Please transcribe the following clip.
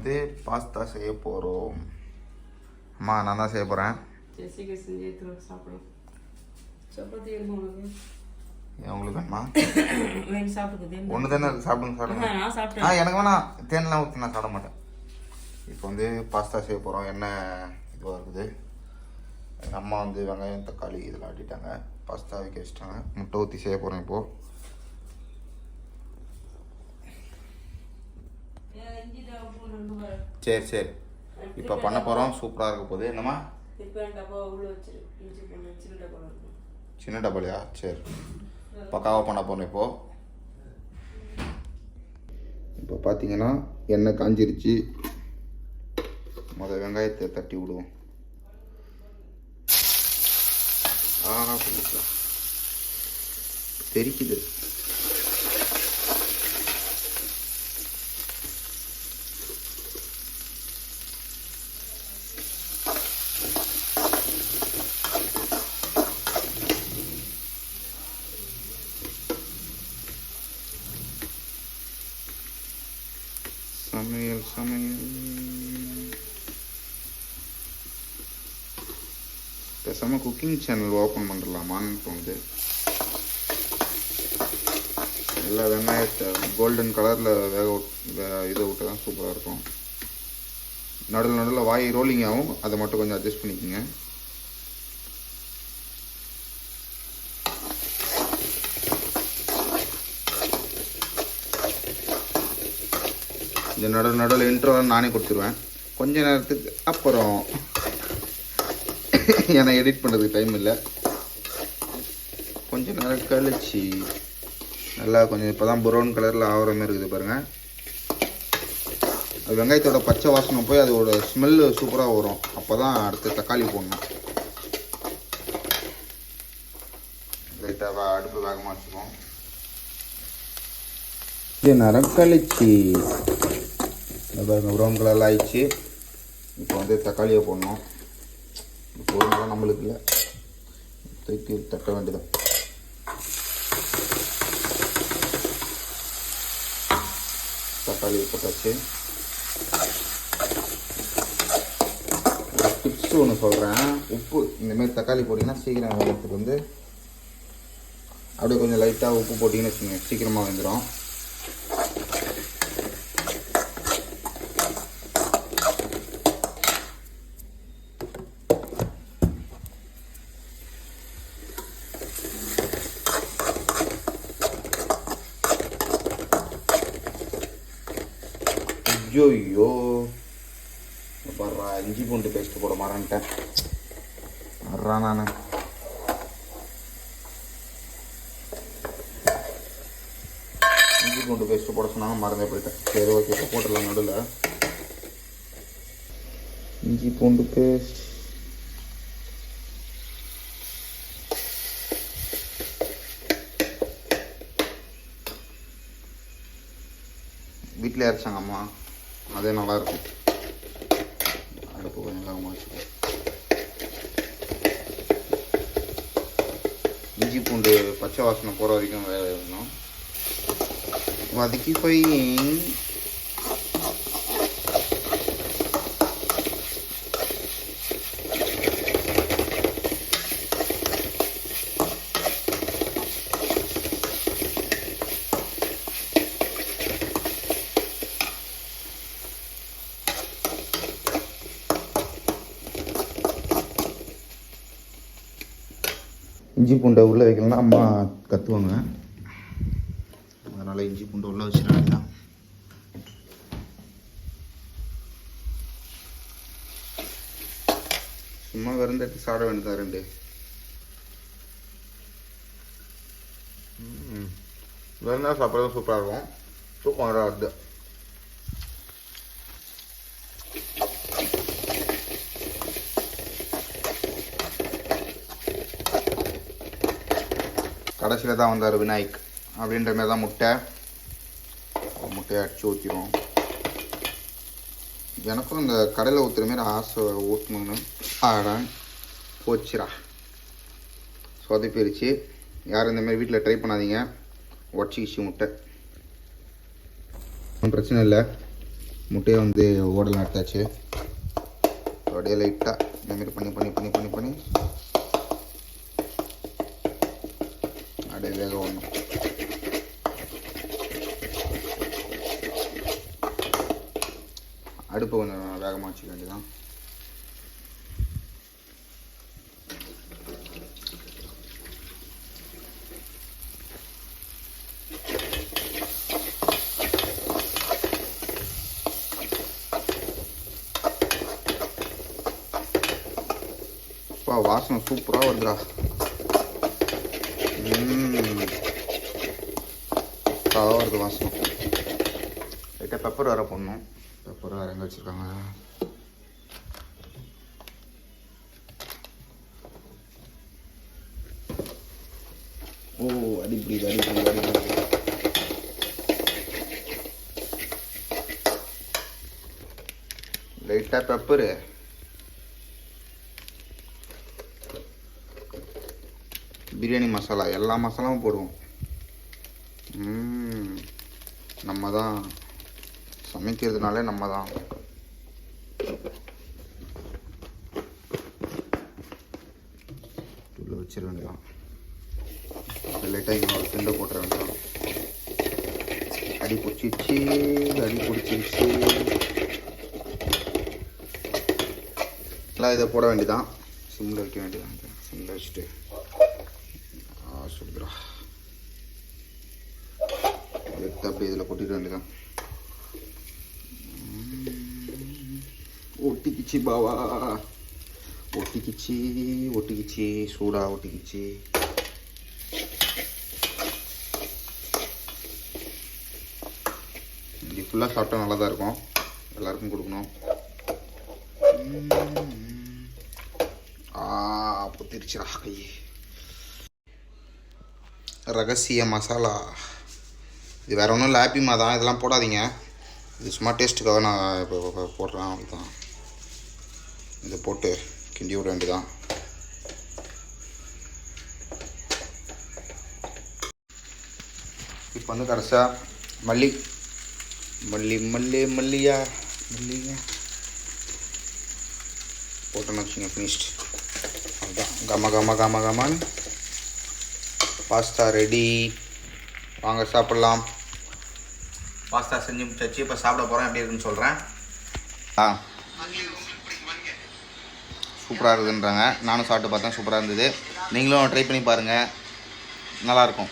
இது பாஸ்தா செய்ய போகிறோம். அம்மா நான் தான் செய்ய போகிறேன். உங்களுக்கு வேணுமா? ஒன்று தானே சாப்பிடுங்க. எனக்கு வேணாம், தேன்லாம் ஊற்றி நான் சாப்பிட மாட்டேன். இப்போ வந்து பாஸ்தா செய்ய போகிறோம். எண்ணெய் இதுவாக இருக்குது. எங்கள் அம்மா வந்து வெங்காயம் தக்காளி இதெல்லாம் ஆட்டிட்டாங்க. பாஸ்தா வைக்க வச்சுட்டாங்க. முட்டை ஊற்றி செய்ய போகிறேன் இப்போது. சரி சரி, இப்போ பண்ண போகிறோம். சூப்பராக இருக்க போகுது. என்னம்மா சின்ன டப்பாலையா? சரி, பக்காவாக பண்ண போகிறோம். இப்போ பார்த்தீங்கன்னா எண்ணெய் காஞ்சிருச்சு. முதல் வெங்காயத்தை தட்டி விடுவோம். சொல்லிக்கலாம், தெரிக்குது. சமையல் பேசாமல் குக்கிங் சேனல் ஓப்பன் பண்ணிடலாமான்னு தோணுது. எல்லா வெங்காயத்தை கோல்டன் கலரில் இதை விட்டு தான் சூப்பராக இருக்கும். நடுவில் வாய் ரோலிங் ஆகும், அதை மட்டும் கொஞ்சம் அட்ஜஸ்ட் பண்ணிக்கோங்க. இந்த நடுவில் இன்ட்ரோலாம் நானே கொடுத்துருவேன் கொஞ்ச நேரத்துக்கு அப்புறம். ஏன்னா எடிட் பண்ணுறதுக்கு டைம் இல்லை. கொஞ்சம் நேரம் கழிச்சு நல்லா கொஞ்சம் இப்போ தான் ப்ரௌன் கலரில் ஆகிற மாதிரி இருக்குது பாருங்கள். அது வெங்காயத்தோட பச்சை வாசனை போய் அதோட ஸ்மெல்லு சூப்பராக வரும். அப்போ தான் அடுத்து தக்காளி போடணும். லைட்டாக அடுப்பு வேகமாக வச்சுக்குவோம். கொஞ்ச நேரம் கழிச்சு பாருங்கள் ப்ரௌன் கலரில் ஆயிடுச்சு. இப்போ வந்து தக்காளியை போடணும். போடணும் நம்மளுக்கு இல்லை, தூக்கி தட்ட வேண்டியதான். தக்காளி போட்டாச்சு. டிப்ஸ் ஒன்று சொல்கிறேன். உப்பு இந்தமாரி தக்காளி போட்டிங்கன்னா சீக்கிரம் வேகிறதுக்கு வந்து அப்படியே கொஞ்சம் லைட்டாக உப்பு போட்டிங்கன்னு வச்சுக்கோங்க, சீக்கிரமாக வந்துடும். ஐயோ பாடுறா, இஞ்சி பூண்டு பேஸ்ட்டு போட மாறேன்ட்டேன். நான் இஞ்சி பூண்டு பேஸ்ட்டு போட சொன்னாங்க, மறந்தே போயிட்டேன். சரி ஓகே, இப்போ போட்டுடலாம். நடுவில் இஞ்சி பூண்டு பேஸ்ட். வீட்டில் அரைச்சாங்க அம்மா, அதே நல்லாயிருக்கும். அடுப்பு கொஞ்சம் வேகமாக வச்சுக்கோ. இஞ்சி பூண்டு பச்சை வாசனை போகிற வரைக்கும் வேக வைக்கணும். வதக்கி போய் இஞ்சி பூண்டை உள்ளே வைக்கலன்னா அம்மா கற்றுவாங்க. அதனால் இஞ்சி பூண்டை உள்ளே வச்சுருக்காங்க. சும்மா வெறும் தட்டி சாப்பிட வேண்டியதா. ரெண்டு வெறுந்தா சாப்பிட்றது சூப்பராக இருக்கும். தூக்கம் வர வருது. கடைசியில் தான் வந்தார் விநாயக் அப்படின்ற மாதிரி தான். முட்டையை அடித்து ஊற்றிடுவோம். எனக்கும் இந்த கடையில் ஊற்றுற மாரி ஆசை ஊற்றணுன்னு. போச்சுரா, சொதப்பிருச்சு. யாரும் இந்தமாரி வீட்டில் ட்ரை பண்ணாதீங்க. உடச்சிக்கிச்சு முட்டை. ஒன்றும் பிரச்சனை இல்லை. முட்டையை வந்து ஓடலாம் எடுத்தாச்சு. அப்படியே லைட்டாக இந்தமாரி பண்ணி பண்ணி பண்ணி பண்ணி பண்ணி அப்படியே வேக விடணும். அடுப்பு கொஞ்சம் வேகமாக வச்சுக்க வேண்டியதான். வாசனை சூப்பராக வருதுடா. வருது வாசனை. லைட்டாக பெப்பர் வேறு போடணும். பெப்பர் வேறு எங்கே வச்சுருக்காங்க? ஓ அடிப்படி அடிப்படி அடிப்படி. லைட்டாக பெப்பரு, பிரியாணி மசாலா, எல்லா மசாலாவும் போடுவோம். நம்ம தான் சமைக்கிறதுனாலே நம்ம தான். உள்ள வச்சிட வேண்டியதான். லைட்டாக இன்னொரு திண்டை போட்டுற வேண்டியதான். அடி பிடிச்சிருச்சு, அடி பிடிச்சிருச்சு. எல்லாம் இதை போட வேண்டியதான். சிம்மில் வைக்க வேண்டியதான். சிம்மில் வச்சுட்டு சொல்கிறா அப்படி இதில் கொட்டிட வேண்டியதான். ஒட்டிக்கிச்சு பாவா, ஒட்டிக்கிச்சு ஒட்டிக்கிச்சு, சூடாக ஒட்டிக்கிச்சு. இப்படி ஃபுல்லாக சாப்பிட்டா நல்லா தான் இருக்கும். எல்லாருக்கும் கொடுக்கணும். பொத்திருச்சுடா கை. ரகசிய மசாலா இது வேறு ஒன்றும் இல்லை, ஹாப்பிமா தான். இதெல்லாம் போடாதீங்க, இது சும்மா டேஸ்ட்டுக்காக நான் இப்போ போடுறேன். அவ்வளோதான். இதை போட்டு கிண்டி விட வேண்டியதான். இப்போ வந்து கடைசியாக மல்லி மல்லி மல்லி மல்லியா மல்லியா போட்டோன்னு வச்சுங்க. ஃபினிஷ்ட். அதுதான் கம கம கம கமான் பாஸ்தா ரெடி. வாங்க சாப்பிட்லாம். பாஸ்தா செஞ்சு முடிச்சாச்சு. இப்போ சாப்பிட போகிறேன். எப்படி இருக்குன்னு சொல்கிறேன். சூப்பராக இருக்குதுன்றாங்க. நானும் சாப்பிட்டு பார்த்தேன், சூப்பராக இருந்தது. நீங்களும் ட்ரை பண்ணி பாருங்கள், நல்லாயிருக்கும்.